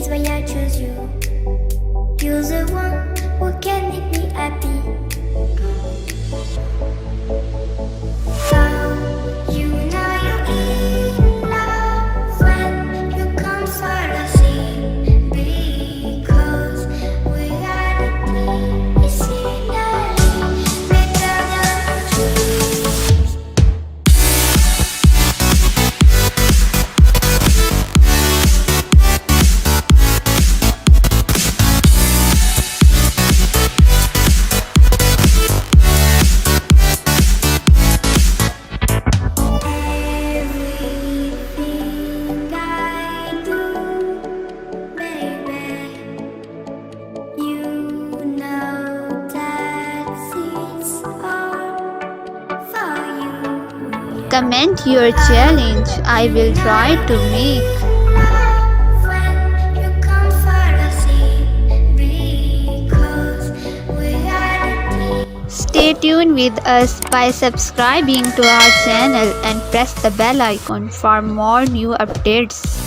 why I choose you. You're the one who can make me happy. How you know you're in love when you come for the sea. Because reality is finally better than dreams. Everything I do, baby, you know that it's all for you. Comment your challenge. I will try to make. Love when you come for the sea. Because reality. Stay tuned with us by subscribing to our channel and press the bell icon for more new updates.